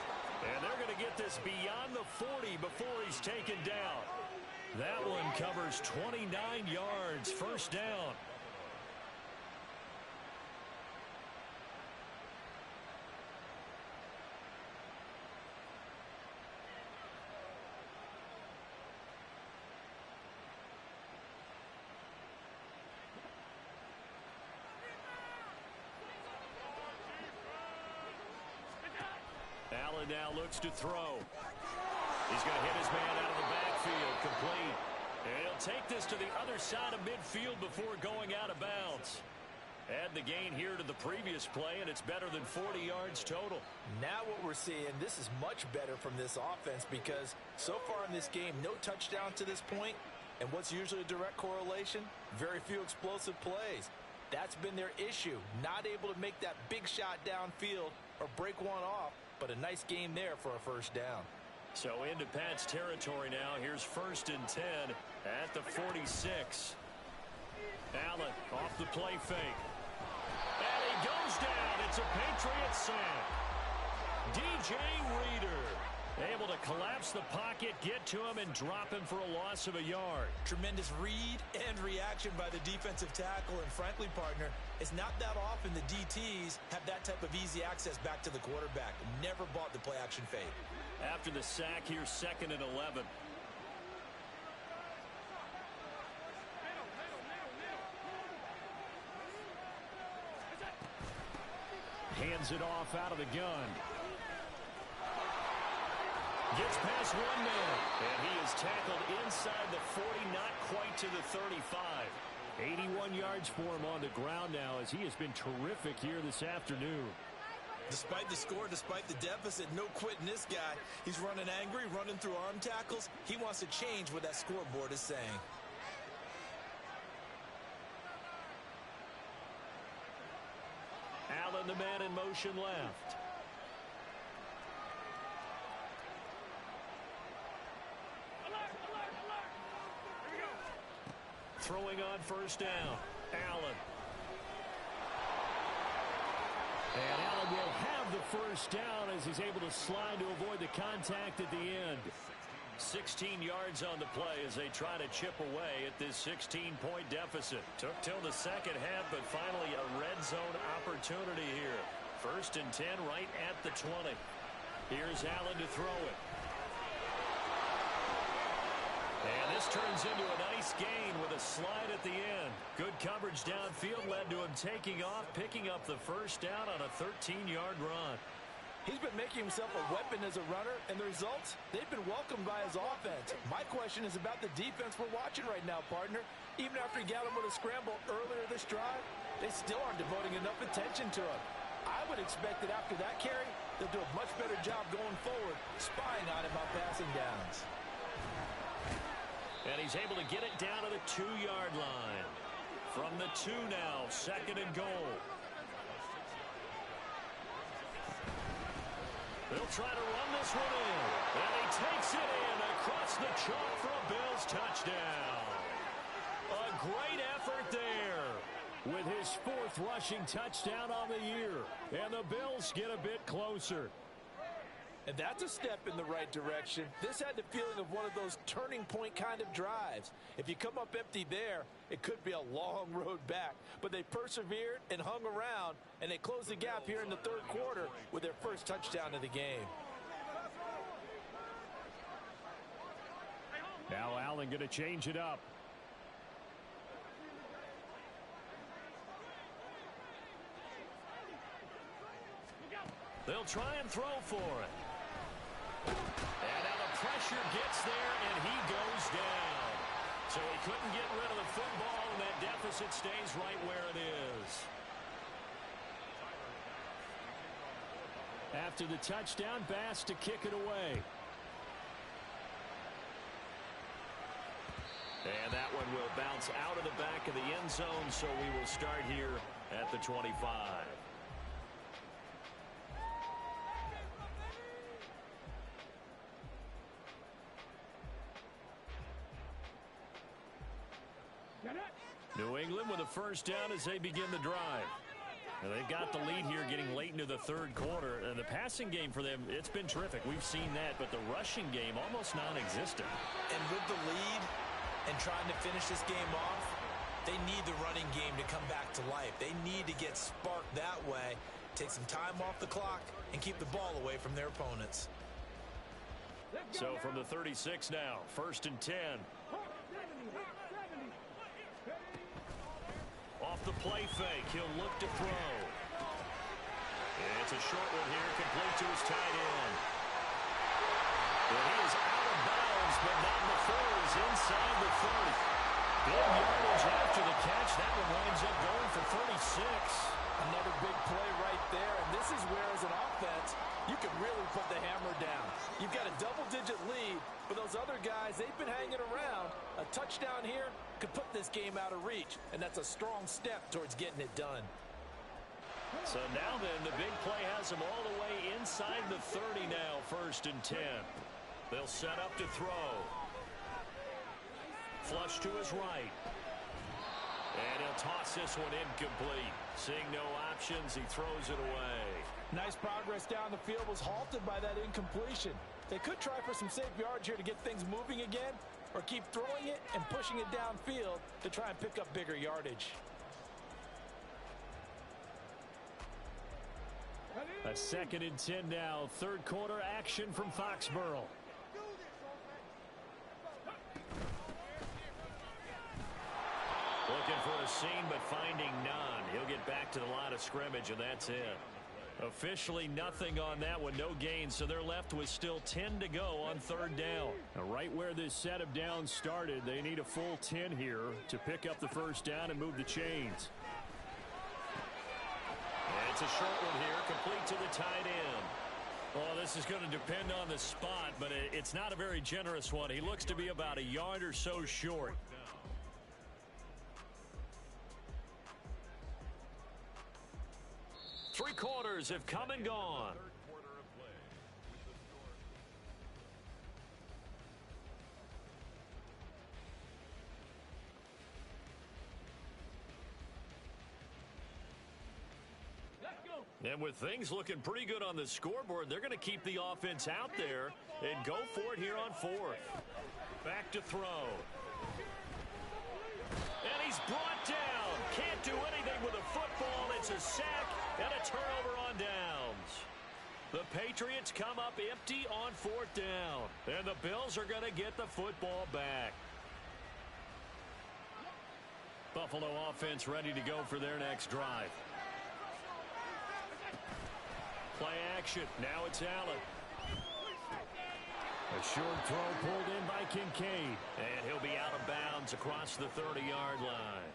And they're going to get this beyond the 40 before he's taken down. That one covers 29 yards, 1st down. Allen now looks to throw. He's going to hit his man out of the backfield, complete. And he'll take this to the other side of midfield before going out of bounds. Add the gain here to the previous play, and it's better than 40 yards total. Now what we're seeing, this is much better from this offense because so far in this game, no touchdown to this point. And what's usually a direct correlation? Very few explosive plays. That's been their issue, not able to make that big shot downfield or break one off. But a nice game there for a 1st down. So into Pat's territory now. Here's 1st and 10 at the 46. Allen off the play fake. And he goes down. It's a Patriot sack. DJ Reader able to collapse the pocket, get to him, and drop him for a loss of a yard. Tremendous read and reaction by the defensive tackle. And frankly, partner, it's not that often the DTs have that type of easy access back to the quarterback. Never bought the play action fake. After the sack, here's 2nd and 11. Hands it off out of the gun. Gets past one man, and he is tackled inside the 40, not quite to the 35. 81 yards for him on the ground now as he has been terrific here this afternoon. Despite the score, despite the deficit, no quitting this guy. He's running angry, running through arm tackles. He wants to change what that scoreboard is saying. Allen, the man in motion left. Throwing on 1st down, Allen. And Allen will have the 1st down as he's able to slide to avoid the contact at the end. 16 yards on the play as they try to chip away at this 16-point deficit. Took till the second half, but finally a red zone opportunity here. 1st and 10 right at the 20. Here's Allen to throw it. And this turns into a nice gain with a slide at the end. Good coverage downfield led to him taking off, picking up the first down on a 13-yard run. He's been making himself a weapon as a runner, and the results, they've been welcomed by his offense. My question is about the defense we're watching right now, partner. Even after he got him with a scramble earlier this drive, they still aren't devoting enough attention to him. I would expect that after that carry, they'll do a much better job going forward, spying on him on passing downs. And he's able to get it down to the 2-yard line. From the 2 now, 2nd and goal. They'll try to run this one in. And he takes it in across the chalk for a Bills touchdown. A great effort there with his 4th rushing touchdown on the year. And the Bills get a bit closer. And that's a step in the right direction. This had the feeling of one of those turning point kind of drives. If you come up empty there, it could be a long road back. But they persevered and hung around, and they closed the gap here in the 3rd quarter with their first touchdown of the game. Now Allen going to change it up. They'll try and throw for it. And now the pressure gets there, and he goes down. So he couldn't get rid of the football, and that deficit stays right where it is. After the touchdown, Bass to kick it away. And that one will bounce out of the back of the end zone, so we will start here at the 25. New England with a first down as they begin the drive. Now they've got the lead here getting late into the 3rd quarter. And the passing game for them, it's been terrific. We've seen that, but the rushing game almost non-existent. And with the lead and trying to finish this game off, they need the running game to come back to life. They need to get sparked that way, take some time off the clock, and keep the ball away from their opponents. So from the 36 now, 1st and 10. Off the play fake, he'll look to throw. It's a short one here, complete to his tight end. And he is out of bounds, but not before he's inside the 30. Big yardage after the catch. That one winds up going for 36. Another big play right there, and this is where, as an offense, you can really put the hammer down. You've got a double-digit lead, but those other guys, they've been hanging around. A touchdown here could put this game out of reach, and that's a strong step towards getting it done. So now then, the big play has them all the way inside the 30 now, 1st and 10. They'll set up to throw. Flush to his right. And he'll toss this one incomplete. Seeing no options, he throws it away. Nice progress down the field, was halted by that incompletion. They could try for some safe yards here to get things moving again, or keep throwing it and pushing it downfield to try and pick up bigger yardage. A 2nd and 10 now. 3rd quarter action from Foxborough. Looking for a seam, but finding none. He'll get back to the line of scrimmage, and that's it. Officially nothing on that one, no gain, so they're left with still 10 to go on 3rd down. Now, right where this set of downs started, they need a full 10 here to pick up the first down and move the chains. And it's a short one here, complete to the tight end. Well, this is going to depend on the spot, but it's not a very generous one. He looks to be about a yard or so short. Three quarters have come and gone. Let's go. And with things looking pretty good on the scoreboard, they're going to keep the offense out there and go for it here on fourth. Back to throw. And he's brought down. Can't do anything with a football. It's a sack and a turnover on downs. The Patriots come up empty on fourth down. And the Bills are going to get the football back. Buffalo offense ready to go for their next drive. Play action. Now it's Allen. A short throw pulled in by Kincaid. And he'll be out of bounds across the 30-yard line.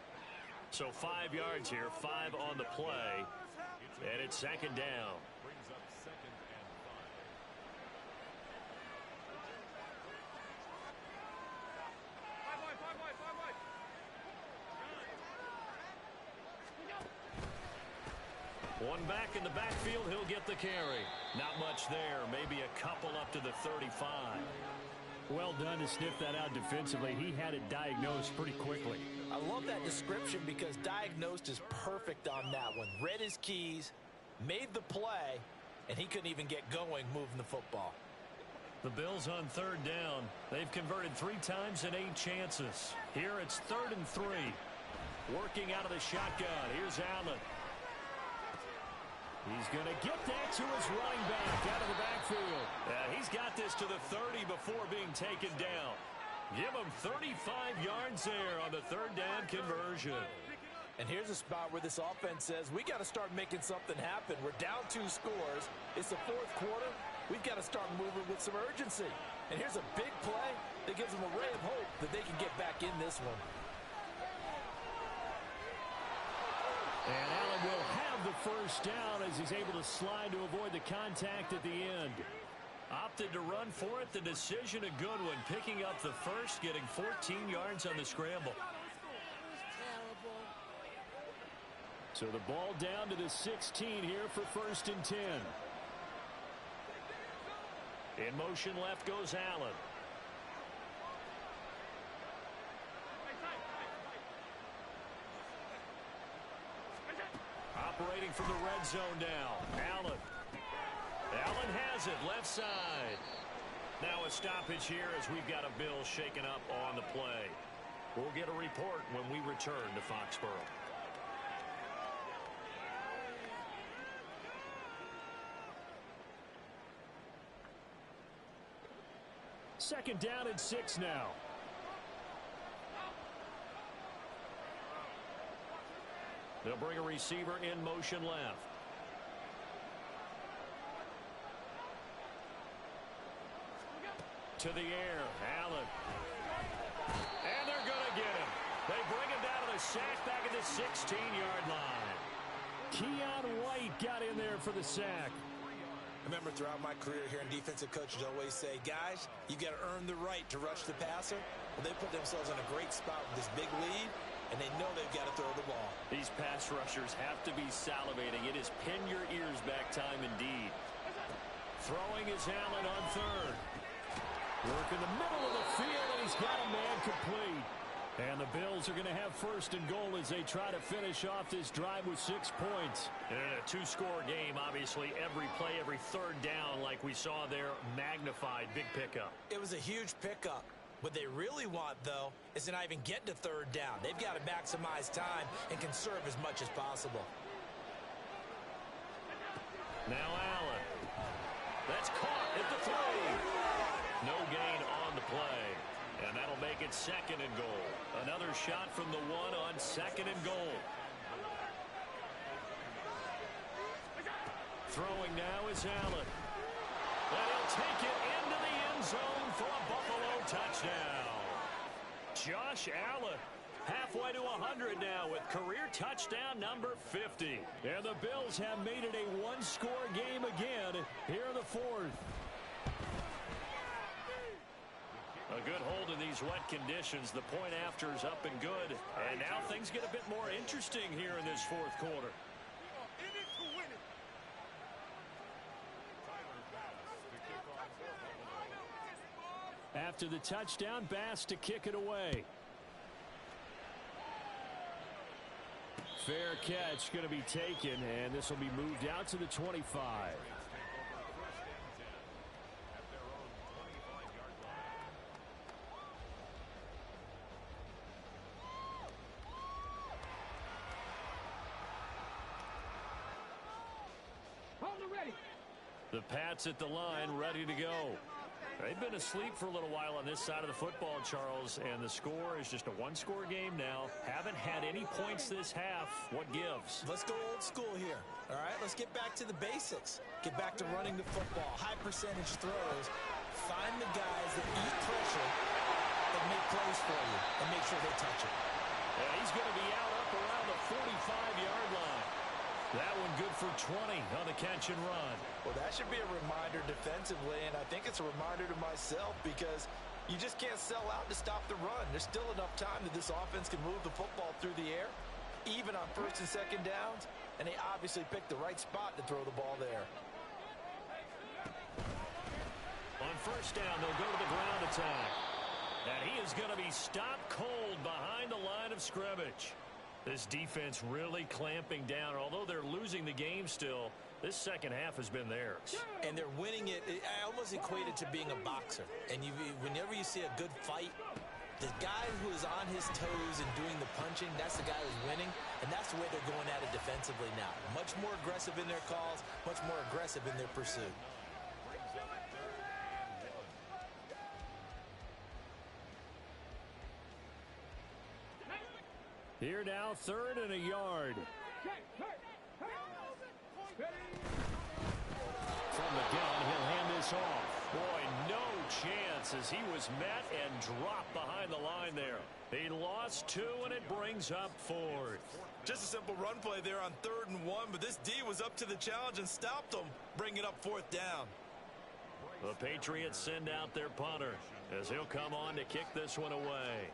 So 5 yards here, 5 on the play. And it's second down. Brings up second and 5. One back in the backfield, he'll get the carry. Not much there, maybe a couple up to the 35. Well done to sniff that out defensively. He had it diagnosed pretty quickly. I love that description because diagnosed is perfect on that one. Read his keys, made the play, and he couldn't even get going moving the football. The Bills on third down. They've converted 3 times and 8 chances. Here it's 3rd and 3. Working out of the shotgun. Here's Allen. He's going to get that to his running back out of the backfield. He's got this to the 30 before being taken down. Give him 35 yards there on the 3rd down conversion. And here's a spot where this offense says, we got to start making something happen. We're down 2 scores. It's the 4th quarter. We've got to start moving with some urgency. And here's a big play that gives them a ray of hope that they can get back in this one. And Allen will have the first down as he's able to slide to avoid the contact at the end. Opted to run for it. The decision a good one. Picking up the first, getting 14 yards on the scramble. So the ball down to the 16 here for 1st and 10. In motion left goes Allen. Operating from the red zone now. Allen. Allen has it left side. Now a stoppage here as we've got a Bill shaken up on the play. We'll get a report when we return to Foxborough. Second down and 6 now. They'll bring a receiver in motion left. To the air, Allen. And they're going to get him. They bring him down to the sack back at the 16-yard line. Keon White got in there for the sack. I remember throughout my career hearing defensive coaches always say, guys, you got to earn the right to rush the passer. Well, they put themselves in a great spot with this big lead, and they know they've got to throw the ball. These pass rushers have to be salivating. It is pin your ears back time indeed. Throwing is Allen on third. Work in the middle of the field, and he's got a man complete. And the Bills are going to have 1st and goal as they try to finish off this drive with 6 points. And in a 2-score game, obviously, every play, every 3rd down, like we saw there, magnified. Big pickup. It was a huge pickup. What they really want, though, is to not even get to 3rd down. They've got to maximize time and conserve as much as possible. Now Allen. That's caught at the 3. No gain on the play. And that'll make it 2nd and goal. Another shot from the 1 on 2nd and goal. Throwing now is Allen. And he'll take it into the end zone for a Buffalo touchdown. Josh Allen halfway to 100 now with career touchdown number 50. And the Bills have made it a 1-score game again here in the 4th. A good hold in these wet conditions. The point after is up and good. And now things get a bit more interesting here in this 4th quarter. In it to win it. After the touchdown, Bass to kick it away. Fair catch going to be taken, and this will be moved out to the 25. The Pats at the line, ready to go. They've been asleep for a little while on this side of the football, Charles, and the score is just a one-score game now. Haven't had any points this half. What gives? Let's go old school here. All right, let's get back to the basics. Get back to running the football, high percentage throws. Find the guys that eat pressure and make plays for you and make sure they touch it. Yeah, he's going to be out up around the 45-yard line. That one good for 20 on the catch and run. Well, that should be a reminder defensively, and I think it's a reminder to myself because you just can't sell out to stop the run. There's still enough time that this offense can move the football through the air, even on first and second downs, and they obviously picked the right spot to throw the ball there. On first down, they'll go to the ground attack. And he is going to be stopped cold behind the line of scrimmage. This defense really clamping down. Although they're losing the game still, this second half has been theirs. And they're winning it. I almost equate it to being a boxer. And whenever you see a good fight, the guy who is on his toes and doing the punching, that's the guy who's winning. And that's the way they're going at it defensively now. Much more aggressive in their calls, much more aggressive in their pursuit. Here now, 3rd and a yard. From the gun, he'll hand this off. Boy, no chance as he was met and dropped behind the line there. He lost 2, and it brings up 4th. Just a simple run play there on 3rd and 1, but this D was up to the challenge and stopped them, bringing up 4th down. The Patriots send out their punter as he'll come on to kick this one away.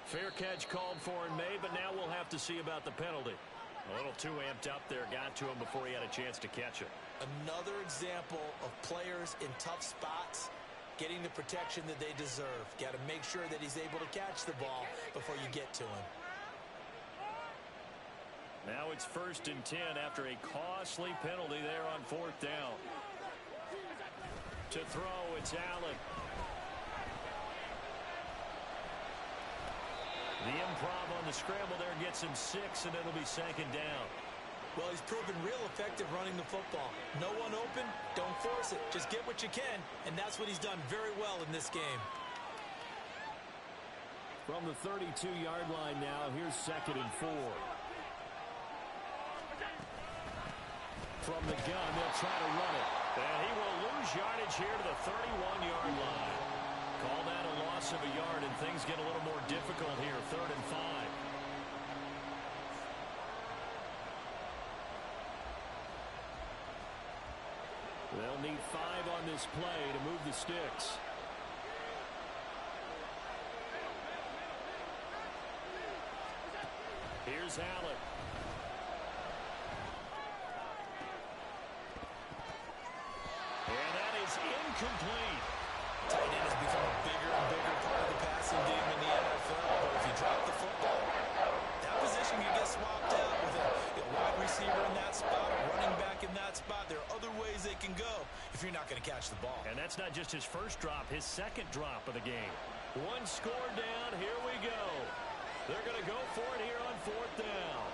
Fair catch called for and made, but now we'll have to see about the penalty. A little too amped up there, got to him before he had a chance to catch it. Another example of players in tough spots getting the protection that they deserve. Got to make sure that he's able to catch the ball before you get to him. Now it's 1st and 10 after a costly penalty there on 4th down. To throw, it's Allen. The improv on the scramble there gets him 6, and it'll be 2nd down. Well, he's proven real effective running the football. No one open, don't force it. Just get what you can, and that's what he's done very well in this game. From the 32-yard line now, here's 2nd and 4. From the gun, they'll try to run it. And he will lose yardage here to the 31-yard line. Call that a loss of a yard, and things get a little more difficult here, 3rd and 5. They'll need 5 on this play to move the sticks. Here's Allen. And that is incomplete. Tight end has become a bigger and bigger part of the passing game in the NFL. But if you drop the football, that position can get swapped out with a wide receiver in that spot, a running back in that spot. There are other ways they can go if you're not going to catch the ball. And that's not just his first drop, his second drop of the game. 1 score down, here we go. They're going to go for it here on 4th down.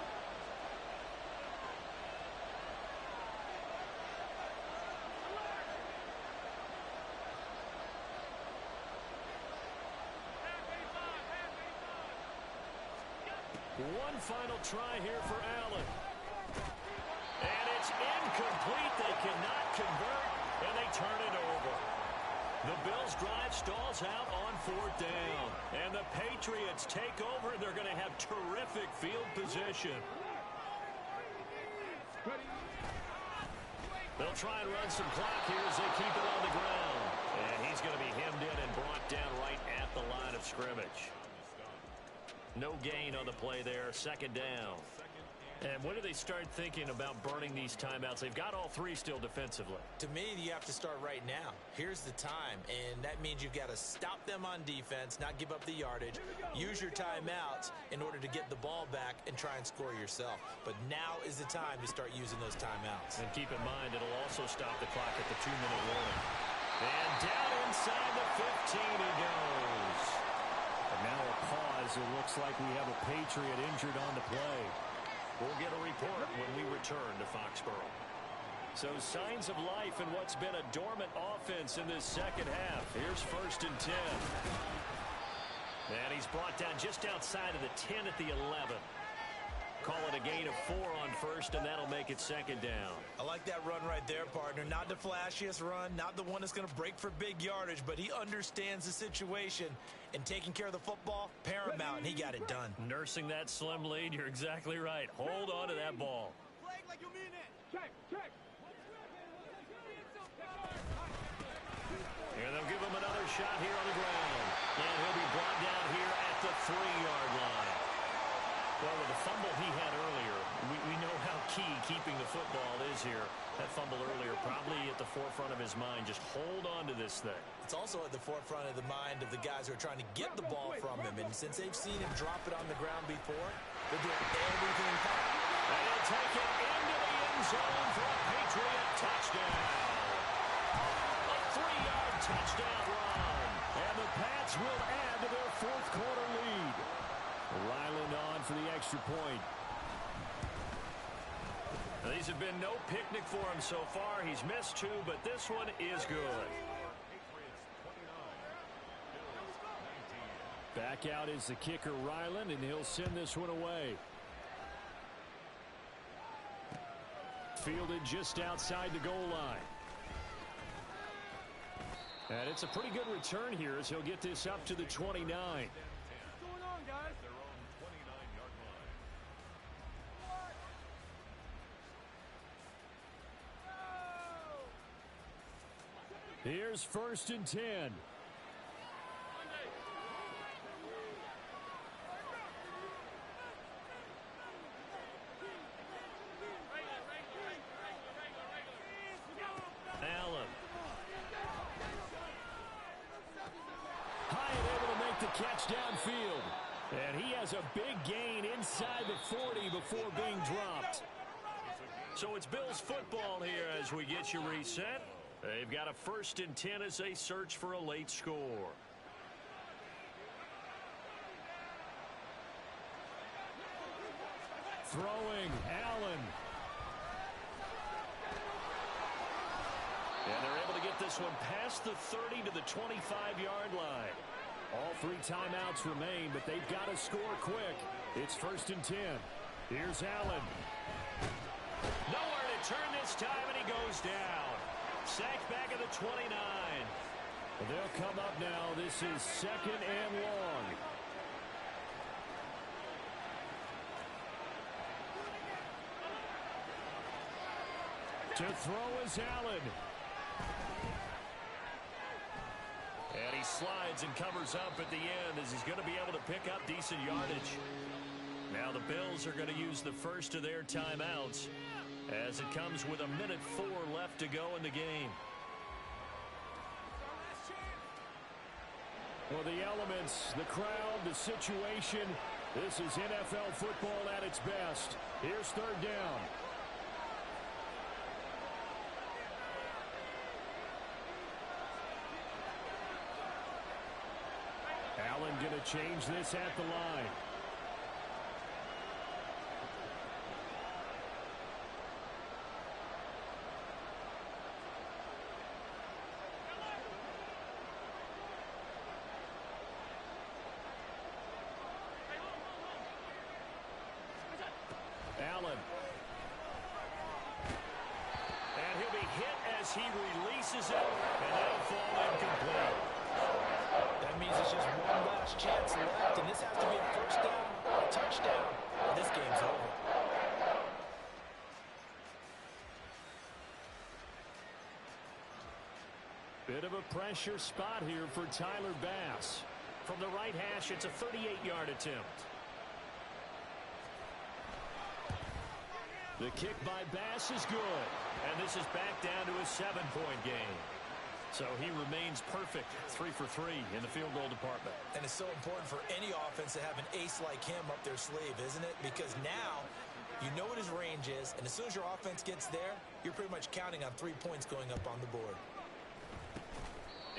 One final try here for Allen. And it's incomplete. They cannot convert, and they turn it over. The Bills drive stalls out on 4th down. And the Patriots take over, and they're going to have terrific field position. They'll try and run some clock here as they keep it on the ground. And he's going to be hemmed in and brought down right at the line of scrimmage. No gain on the play there, 2nd down. And when do they start thinking about burning these timeouts? They've got all three still defensively. To me, you have to start right now. Here's the time, and that means you've got to stop them on defense, not give up the yardage, use your timeouts in order to get the ball back and try and score yourself. But now is the time to start using those timeouts. And keep in mind, it'll also stop the clock at the 2-minute warning. And down inside the 15 he goes. And now a pause. It looks like we have a Patriot injured on the play. We'll get a report when we return to Foxborough. So signs of life in what's been a dormant offense in this second half. Here's 1st and 10. And he's brought down just outside of the 10 at the 11. Call it a gain of 4 on 1st, and that'll make it 2nd down. I like that run right there, partner. Not the flashiest run, not the one that's going to break for big yardage, but he understands the situation, and taking care of the football, paramount, and he got it done. Nursing that slim lead, you're exactly right. Hold on to that ball. Flag like you mean it. Check, check. And they'll give him another shot here on the ground. And he'll be brought down here at the 3-yard line. Well, with the fumble he had earlier, we know how key keeping the football is here. That fumble earlier probably at the forefront of his mind. Just hold on to this thing. It's also at the forefront of the mind of the guys who are trying to get the ball from him. And since they've seen him drop it on the ground before, they're doing everything possible. And he'll take it into the end zone for a Patriot touchdown. A 3-yard touchdown run. And the Pats will add to their 4th quarter lead. Ryland on for the extra point. Now, these have been no picnic for him so far. He's missed 2, but this one is good. Back out is the kicker, Ryland, and he'll send this one away. Fielded just outside the goal line. And it's a pretty good return here as he'll get this up to the 29. Here's 1st and 10. Allen. Hyatt able to make the catch downfield. And he has a big gain inside the 40 before being dropped. So it's Bills football here as we get you reset. They've got a 1st and 10 as they search for a late score. Throwing, Allen. And they're able to get this one past the 30 to the 25-yard line. All 3 timeouts remain, but they've got to score quick. It's 1st and 10. Here's Allen. Nowhere to turn this time, and he goes down. Sacked back at the 29. They'll come up now. This is 2nd and long. To throw is Allen. And he slides and covers up at the end as he's going to be able to pick up decent yardage. Now the Bills are going to use the first of their timeouts as it comes with 1:04 left to go in the game. Well, the elements, the crowd, the situation, this is NFL football at its best. Here's 3rd down. Allen going to change this at the line. Allen. And he'll be hit as he releases it, and that'll fall incomplete. That means it's just one last chance left, and this has to be a 1st down or a touchdown. This game's over. Bit of a pressure spot here for Tyler Bass. From the right hash, it's a 38-yard attempt. The kick by Bass is good. And this is back down to a 7-point game. So he remains perfect, 3 for 3 in the field goal department. And it's so important for any offense to have an ace like him up their sleeve, isn't it? Because now you know what his range is, and as soon as your offense gets there, you're pretty much counting on 3 points going up on the board.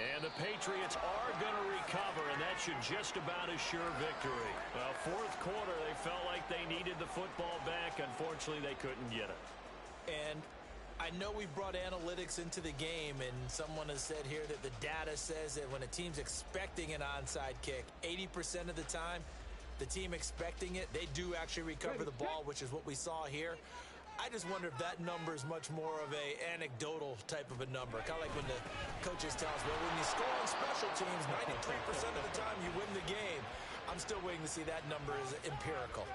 And the Patriots are going to recover, and that should just about assure victory. Well, fourth quarter, they felt like they needed the football back. Unfortunately, they couldn't get it. And I know we brought analytics into the game, and someone has said here that the data says that when a team's expecting an onside kick, 80% of the time, the team expecting it, they do actually recover the ball, which is what we saw here. I just wonder if that number is much more of a anecdotal type of a number. Kind of like when the coaches tell us, well, when you score on special teams, 93% of the time you win the game. I'm still waiting to see that number is empirical.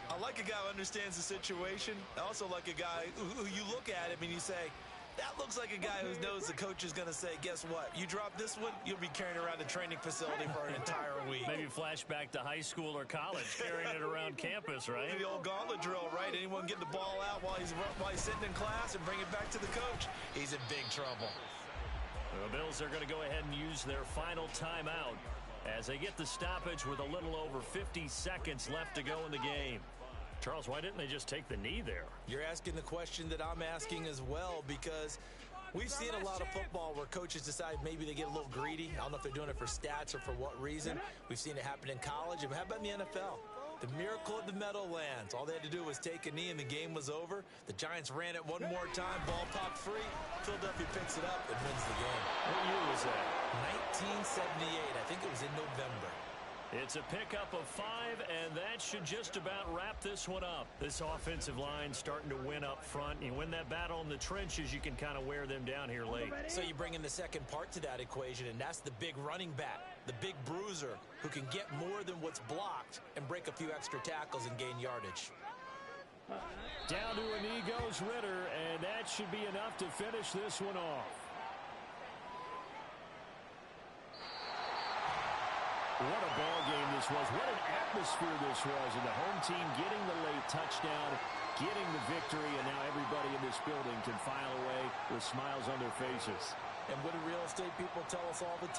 I like a guy who understands the situation. I also like a guy who you look at him and you say, that looks like a guy who knows the coach is going to say, guess what? You drop this one, you'll be carrying around the training facility for an entire week. Maybe flashback to high school or college, carrying it around campus, right? The old gauntlet drill, right? Anyone get the ball out while he's sitting in class and bring it back to the coach. He's in big trouble. The Bills are going to go ahead and use their final timeout as they get the stoppage with a little over 50 seconds left to go in the game. Charles, why didn't they just take the knee there? You're asking the question that I'm asking as well, because we've seen a lot of football where coaches decide maybe they get a little greedy. I don't know if they're doing it for stats or for what reason. We've seen it happen in college. How about in the NFL? The miracle of the Meadowlands. All they had to do was take a knee and the game was over. The Giants ran it one more time. Ball popped free. Philadelphia picks it up and wins the game. What year was that? 1978. I think it was in November. It's a pickup of 5, and that should just about wrap this one up. This offensive line starting to win up front. You win that battle in the trenches, you can kind of wear them down here late. So you bring in the second part to that equation, and that's the big running back, the big bruiser, who can get more than what's blocked and break a few extra tackles and gain yardage. Down to a knee goes Ritter, and that should be enough to finish this one off. What a ball game this was. What an atmosphere this was. And the home team getting the late touchdown, getting the victory, and now everybody in this building can file away with smiles on their faces. And what do real estate people tell us all the time?